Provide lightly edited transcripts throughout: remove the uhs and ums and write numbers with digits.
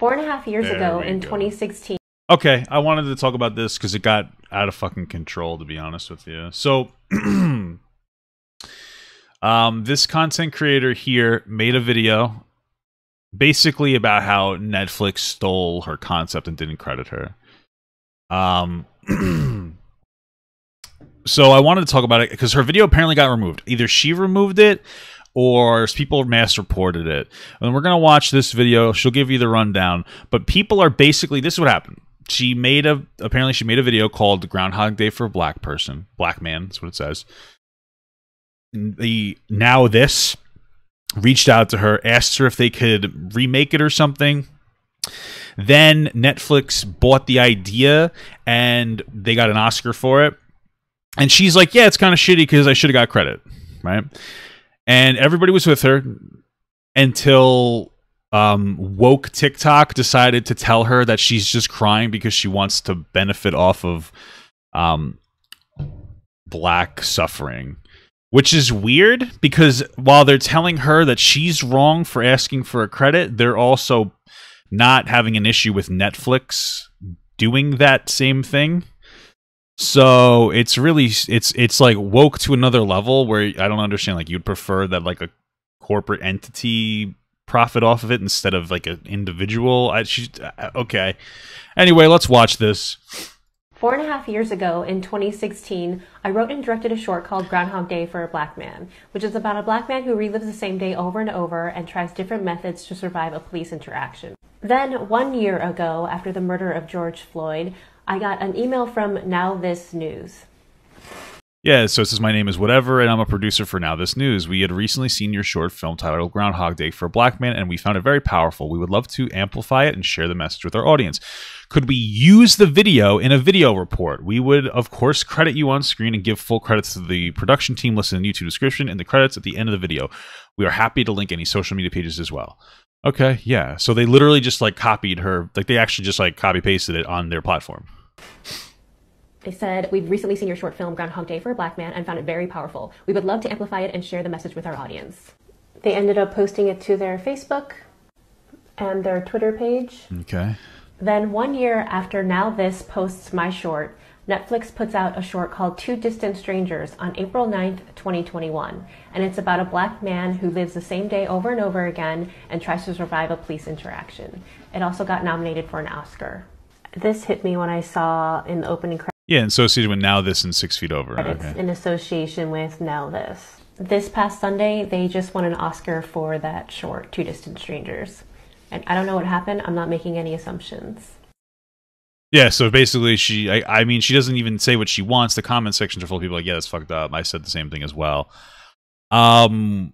4.5 years There ago we in go. 2016. Okay, I wanted to talk about this because it got out of fucking control, to be honest with you. So, this content creator here made a video basically about how Netflix stole her concept and didn't credit her. So I wanted to talk about it because her video apparently got removed. Either she removed it or people mass reported it. And we're going to watch this video. She'll give you the rundown. But people are basically, this is what happened. Apparently she made a video called Groundhog Day for a Black Person. Black man, that's what it says. The Now This reached out to her, asked her if they could remake it or something. Then Netflix bought the idea and they got an Oscar for it. And she's like, yeah, it's kind of shitty because I should have got credit, right? And everybody was with her until woke TikTok decided to tell her that she's just crying because she wants to benefit off of Black suffering. Which is weird because while they're telling her that she's wrong for asking for a credit, they're also not having an issue with Netflix doing that same thing. So it's really it's like woke to another level where I don't understand. Like you'd prefer that like a corporate entity profit off of it instead of like an individual. Okay. Anyway, let's watch this. 4.5 years ago in 2016, I wrote and directed a short called Groundhog Day for a Black Man, which is about a black man who relives the same day over and over and tries different methods to survive a police interaction. Then 1 year ago, after the murder of George Floyd, I got an email from Now This News. Yeah, so it says, my name is whatever, and I'm a producer for Now This News. We had recently seen your short film titled Groundhog Day for a Black Man, and we found it very powerful. We would love to amplify it and share the message with our audience. Could we use the video in a video report? We would, of course, credit you on screen and give full credits to the production team listed in the YouTube description and the credits at the end of the video. We are happy to link any social media pages as well. Okay, yeah. So they literally just like copied her, like they actually just like copy pasted it on their platform. They said, we've recently seen your short film Groundhog Day for a Black Man and found it very powerful. We would love to amplify it and share the message with our audience. They ended up posting it to their Facebook and their Twitter page. Okay. Then 1 year after Now This posts my short, Netflix puts out a short called Two Distant Strangers on April 9th, 2021. And it's about a black man who lives the same day over and over again and tries to survive a police interaction. It also got nominated for an Oscar. This hit me when I saw in the opening credits. Yeah, associated with Now This and 6 Feet Over. Okay. In association with Now This. This past Sunday, they just won an Oscar for that short, Two Distant Strangers. And I don't know what happened. I'm not making any assumptions. Yeah, so basically I mean, she doesn't even say what she wants. The comment sections are full of people like, yeah, that's fucked up. I said the same thing as well. And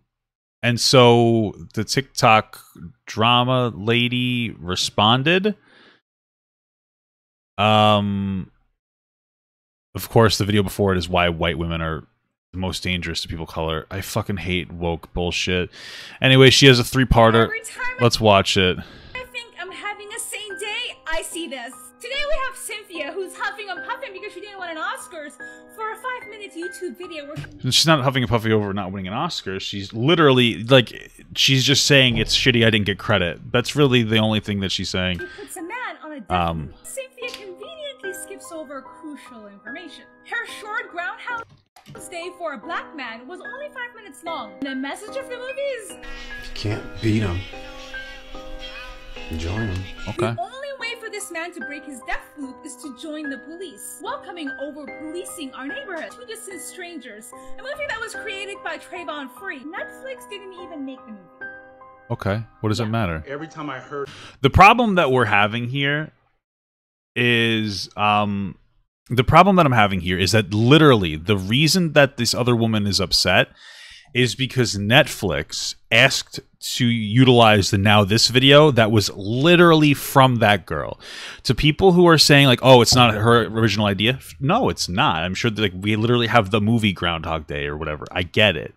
so the TikTok drama lady responded. Of course, the video before it is why white women are the most dangerous to people of color. I fucking hate woke bullshit. Anyway, she has a 3-parter. Let's watch it. I think I'm having a sane day. I see this. Today we have Cynthia, who's huffing and puffing because she didn't win an Oscars for a 5-minute YouTube video where she's not huffing and puffing over not winning an Oscar. She's literally, like, she's just saying it's shitty I didn't get credit. That's really the only thing that she's saying. she puts a man on a death. Cynthia conveniently skips over crucial information. Her short Groundhog Day for a Black Man was only 5 minutes long. The message of the movie is, if you can't beat him, join him. Okay. the only way for this man to break his death loop is to join the police. Welcoming over policing our neighborhood. Two Distant Strangers, a movie that was created by Trayvon Free. Netflix didn't even make the movie. Okay. What does it matter? Every time I heard The problem that we're having here is the problem that I'm having here is that literally the reason that this other woman is upset is because Netflix asked to utilize the Now This video that was literally from that girl. To people who are saying like, oh, it's not her original idea. No, it's not. I'm sure that, like, we literally have the movie Groundhog Day or whatever. I get it.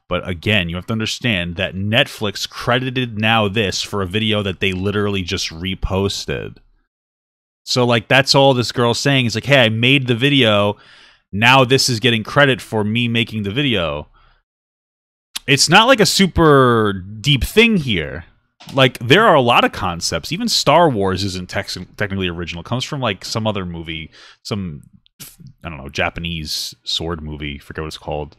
But again, you have to understand that Netflix credited Now This for a video that they literally just reposted. So, like, that's all this girl's saying is like, hey, I made the video. Now this is getting credit for me making the video. It's not like a super deep thing here. Like, there are a lot of concepts. Even Star Wars isn't technically original. It comes from, like, some other movie. Some, I don't know, Japanese sword movie. Forget what it's called.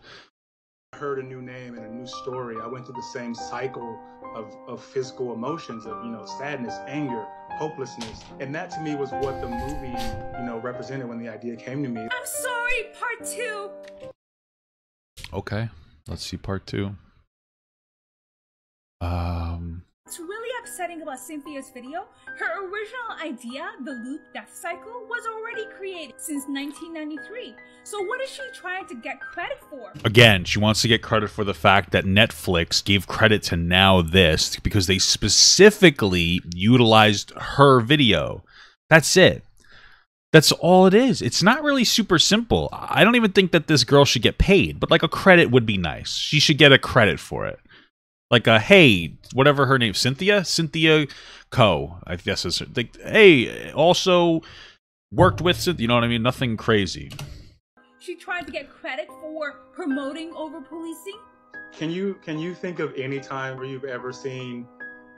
I heard a new name and a new story. I went through the same cycle of physical emotions of, you know, sadness, anger, hopelessness. And that to me was what the movie, you know, represented when the idea came to me. I'm sorry, part 2. Okay, let's see part 2. What's really upsetting about Cynthia's video, her original idea, the loop death cycle, was already created since 1993. So what is she trying to get credit for? Again, she wants to get credit for the fact that Netflix gave credit to Now This because they specifically utilized her video. That's it. That's all it is. It's not really super simple. I don't even think that this girl should get paid, but like a credit would be nice. She should get a credit for it. Like a, hey, whatever her name, Cynthia Co, I guess is like, hey, also worked with Cynthia, you know what I mean? Nothing crazy. She tried to get credit for promoting over-policing? Can you think of any time where you've ever seen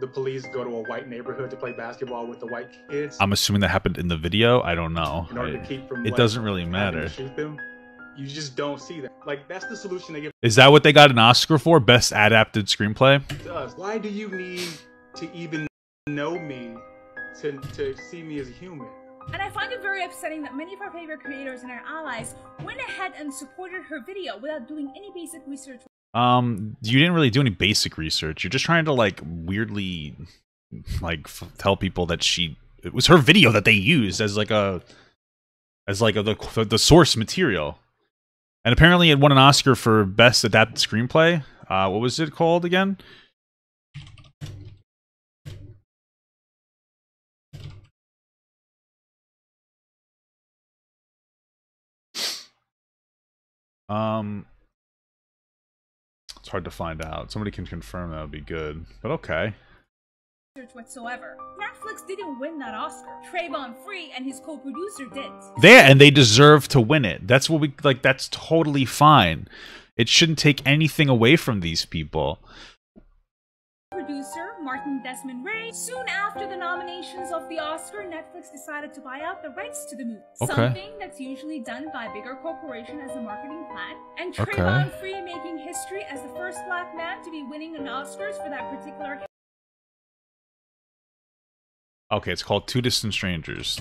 the police go to a white neighborhood to play basketball with the white kids? I'm assuming that happened in the video. I don't know. In order to keep from, it like, doesn't really having matter. to shoot them? You just don't see that. Like, that's the solution they give. Is that what they got an Oscar for? Best Adapted Screenplay? Does. Why do you need to even know me to see me as a human? And I find it very upsetting that many of our favorite creators and our allies went ahead and supported her video without doing any basic research. You didn't really do any basic research. You're just trying to, like, weirdly, like, tell people that it was her video that they used as the source material. And apparently it won an Oscar for Best Adapted Screenplay. What was it called again? It's hard to find out. Somebody can confirm, that would be good. But okay. Whatsoever. Netflix didn't win that Oscar. Trayvon Free and his co-producer did. They deserve to win it. That's what we like. That's totally fine. It shouldn't take anything away from these people. Producer Martin Desmond Ray. Soon after the nominations of the Oscar, Netflix decided to buy out the rights to the movie. Okay. Something that's usually done by a bigger corporation as a marketing plan. And Trayvon Free making history as the first black man to be winning an Oscars for that particular. Okay, it's called Two Distant Strangers.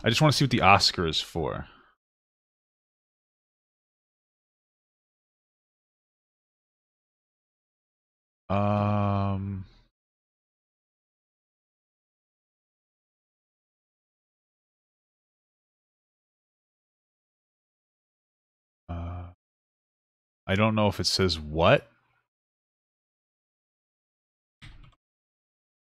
I just want to see what the Oscar is for. I don't know if it says what.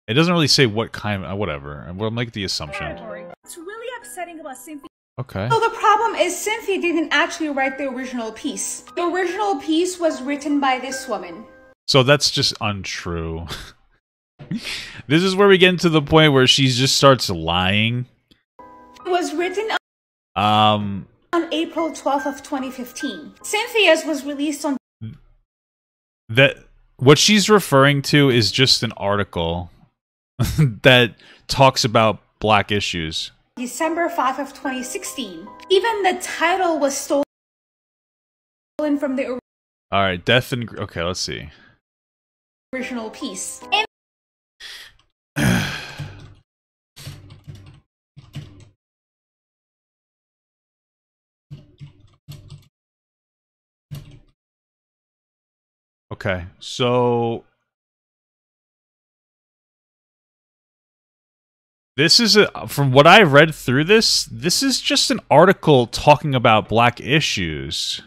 It doesn't really say what kind. Whatever. We'll make the assumption. It's really upsetting about Cynthia. Okay. So the problem is Cynthia didn't actually write the original piece. The original piece was written by this woman. So that's just untrue. This is where we get into the point where she just starts lying. It was written on April 12th of 2015. Cynthia's was released on... What she's referring to is just an article that talks about black issues. December 5th of 2016. Even the title was stolen from the Alright, Death and... Okay, let's see. Original piece. Okay, so this is from what I read through this is just an article talking about black issues.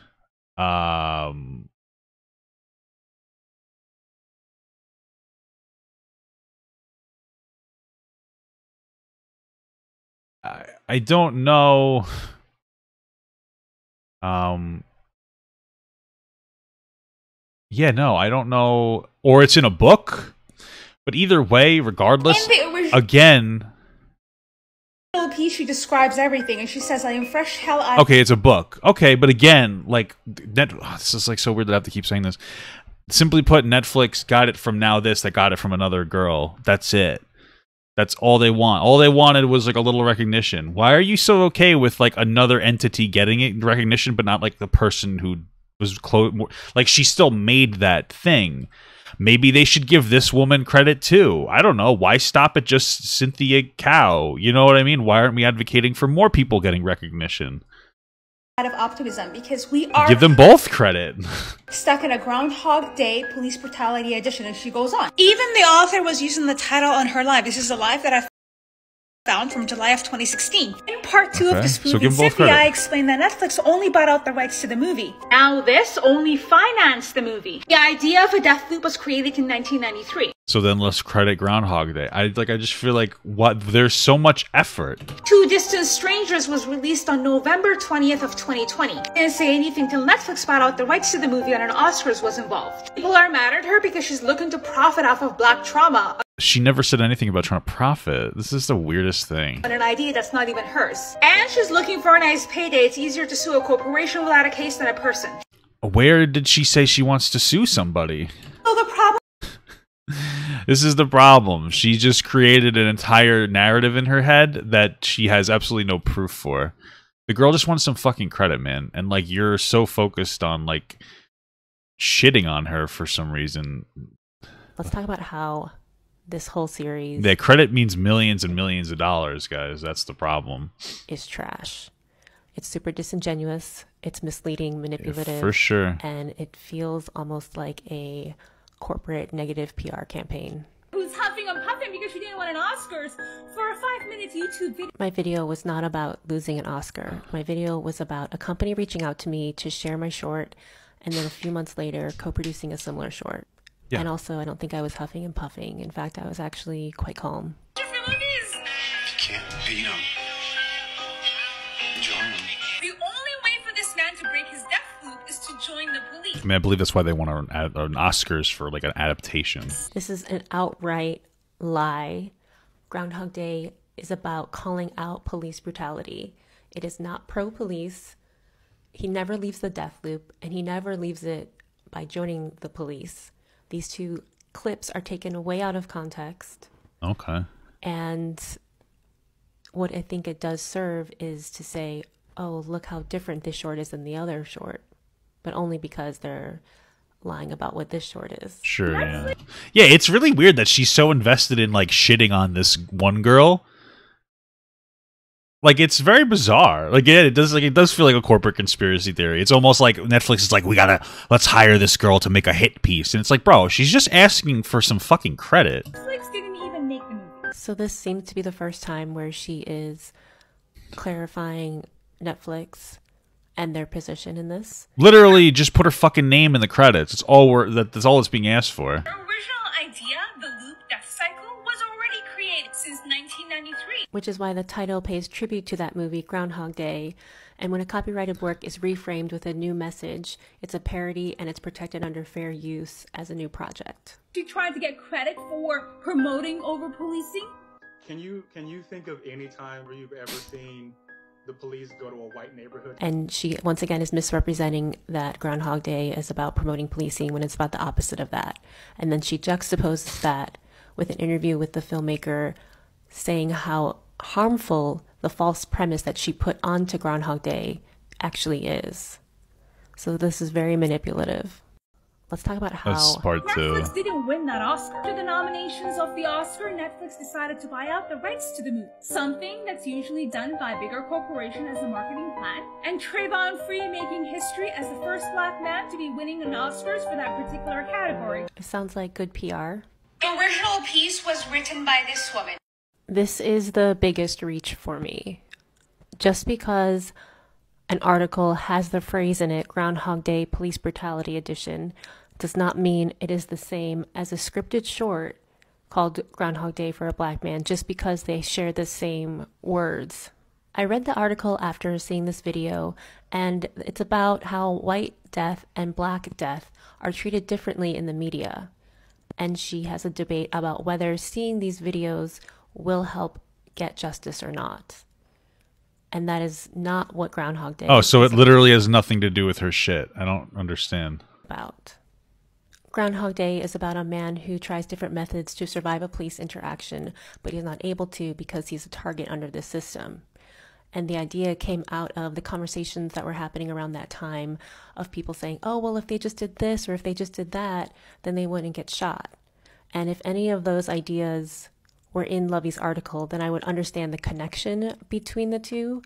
I don't know. Yeah, no, I don't know. Or it's in a book. But either way, regardless, again, piece, she describes everything, and she says, I am fresh hell out. Okay, it's a book. Okay, but again, like, this is like so weird that I have to keep saying this. Simply put, Netflix got it from Now This, that got it from another girl. That's it. That's all they want. All they wanted was like a little recognition. Why are you so okay with like another entity getting it recognition, but not like the person who was close? Like, she still made that thing. Maybe they should give this woman credit too. I don't know. Why stop at just Cynthia Cow? You know what I mean? Why aren't we advocating for more people getting recognition? Out of optimism, because we are give them both credit. Stuck in a Groundhog Day police brutality edition, and she goes on. Even the author was using the title on her live. This is a live that I found from July of 2016. In part 2 of this movie, Cynthia explained that Netflix only bought out the rights to the movie. Now This only financed the movie. The idea of a death loop was created in 1993. So then let's credit Groundhog Day. I just feel like there's so much effort. Two Distant Strangers was released on November 20th of 2020. Didn't say anything till Netflix bought out the rights to the movie and an Oscars was involved. People are mad at her because she's looking to profit off of black trauma. She never said anything about trying to profit. This is the weirdest thing. And an idea that's not even hers. And she's looking for a nice payday. It's easier to sue a corporation without a case than a person. Where did she say she wants to sue somebody? So the problem... This is the problem. She just created an entire narrative in her head that she has absolutely no proof for. The girl just wants some fucking credit, man. And like, you're so focused on like shitting on her for some reason. Let's talk about how this whole series... The credit means millions and millions of dollars, guys. That's the problem. ...is trash. It's super disingenuous. It's misleading, manipulative. Yeah, for sure. And it feels almost like a corporate negative PR campaign. Who's huffing and puffing because she didn't win an Oscars for a 5-minute YouTube video. My video was not about losing an Oscar. My video was about a company reaching out to me to share my short, and then a few months later co-producing a similar short. Yeah. And also, I don't think I was huffing and puffing. In fact, I was actually quite calm. You can't beat him. Join him. The only way for this man to break his death loop is to join the police. I mean, I believe that's why they want an Oscars for like an adaptation. This is an outright lie. Groundhog Day is about calling out police brutality. It is not pro-police. He never leaves the death loop, and he never leaves it by joining the police. These two clips are taken way out of context. Okay. And what I think it does serve is to say, oh, look how different this short is than the other short. But only because they're lying about what this short is. Sure, yeah. Yeah, it's really weird that she's so invested in, like, shitting on this one girl. Like, it's very bizarre. Like, yeah, it does feel like a corporate conspiracy theory. It's almost like Netflix is like, let's hire this girl to make a hit piece. And it's like, bro, she's just asking for some fucking credit. Netflix didn't even make the movie. So this seems to be the first time where she is clarifying Netflix and their position in this. Literally, just put her fucking name in the credits. That's all that's all that's being asked for. The original idea, the loop death cycle, was already created since 1993. Which is why the title pays tribute to that movie, Groundhog Day. And when a copyrighted work is reframed with a new message, it's a parody and it's protected under fair use as a new project. She tried to get credit for promoting over-policing. Can you think of any time where you've ever seen the police go to a white neighborhood? And she, once again, is misrepresenting that Groundhog Day is about promoting policing when it's about the opposite of that. And then she juxtaposes that with an interview with the filmmaker saying how harmful the false premise that she put onto Groundhog Day actually is. So this is very manipulative. Let's talk about how... That's part 2. Netflix didn't win that Oscar. After the nominations of the Oscar, Netflix decided to buy out the rights to the movie. Something that's usually done by a bigger corporation as a marketing plan. And Trayvon Free making history as the first black man to be winning an Oscars for that particular category. It sounds like good PR. The original piece was written by this woman. This is the biggest reach for me. Just because an article has the phrase in it, Groundhog Day Police Brutality Edition, does not mean it is the same as a scripted short called Groundhog Day for a Black Man just because they share the same words. I read the article after seeing this video, and it's about how white death and black death are treated differently in the media. And she has a debate about whether seeing these videos will help get justice or not. And that is not what Groundhog Day is. So it literally has nothing to do with her shit. I don't understand. About. Groundhog Day is about a man who tries different methods to survive a police interaction, but he's not able to because he's a target under this system. And the idea came out of the conversations that were happening around that time of people saying, oh, well, if they just did this or if they just did that, then they wouldn't get shot. And if any of those ideas were in Lovey's article, then I would understand the connection between the two,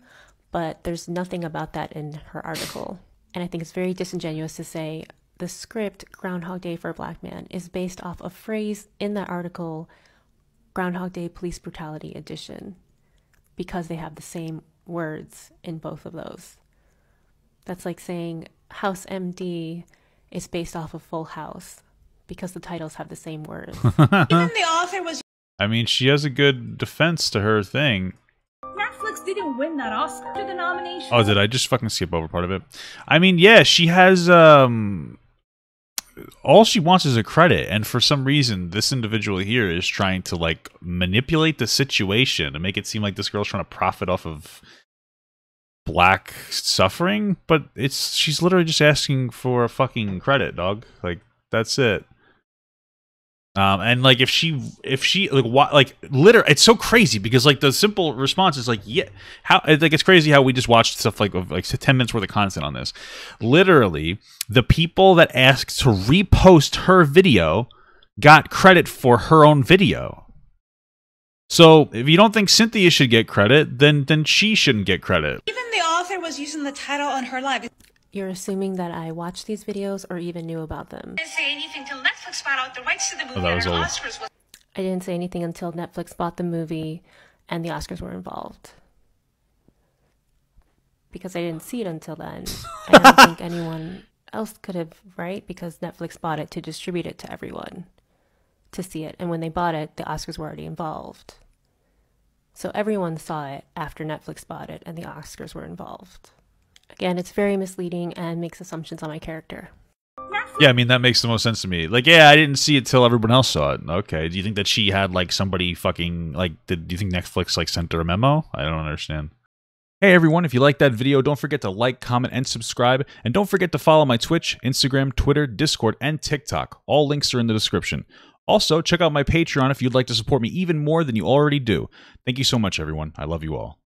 but there's nothing about that in her article. And I think it's very disingenuous to say the script, Groundhog Day for a Black Man, is based off a phrase in that article, Groundhog Day Police Brutality Edition, because they have the same words in both of those. That's like saying House MD is based off of Full House, because the titles have the same words. Even the author was... I mean, she has a good defense to her thing. Netflix didn't win that Oscar. The nomination. Oh, did I just fucking skip over part of it? I mean, yeah, she has... all she wants is a credit, and for some reason this individual here is trying to like manipulate the situation to make it seem like this girl's trying to profit off of Black suffering, but she's literally just asking for a fucking credit, dog. Like, that's it. And like if she like what, like literally, it's so crazy because like the simple response is like, yeah, how, like it's crazy how we just watched stuff like 10 minutes worth of content on this. Literally, the people that asked to repost her video got credit for her own video. So if you don't think Cynthia should get credit, then she shouldn't get credit. Even the author was using the title on her live. You're assuming that I watched these videos or even knew about them. I didn't say anything till Netflix bought out the rights to the movie. Oh, that was old. I didn't say anything until Netflix bought the movie and the Oscars were involved. Because I didn't see it until then. I don't think anyone else could have, right? Because Netflix bought it to distribute it to everyone to see it. And when they bought it, the Oscars were already involved. So everyone saw it after Netflix bought it and the Oscars were involved. Again, it's very misleading and makes assumptions on my character. Yeah, I mean, that makes the most sense to me. Like, yeah, I didn't see it till everyone else saw it. Okay, do you think that she had, like, somebody fucking, like, do you think Netflix, like, sent her a memo? I don't understand. Hey, everyone, if you liked that video, don't forget to like, comment, and subscribe. And don't forget to follow my Twitch, Instagram, Twitter, Discord, and TikTok. All links are in the description. Also, check out my Patreon if you'd like to support me even more than you already do. Thank you so much, everyone. I love you all.